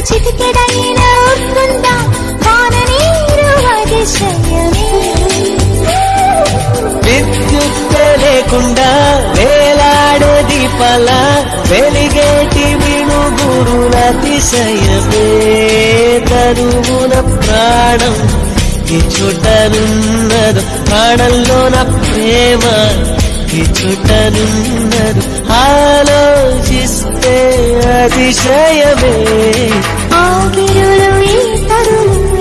చిటికెడైనా వస్తుందా వాన నీరు అతిశయమే. విద్యుత్ లేకుండా వేలాడే దీపాల వెలిగేటి వినుగురుల అతిశయమే. తరువున ప్రాణం ఇచ్చుటనున్నదు, ప్రాణంలోన ప్రేమ ఇచ్చుటనున్నదు. ఆలోచిస్తే అతిశయమే. ఆగిరులు ఈ తరులు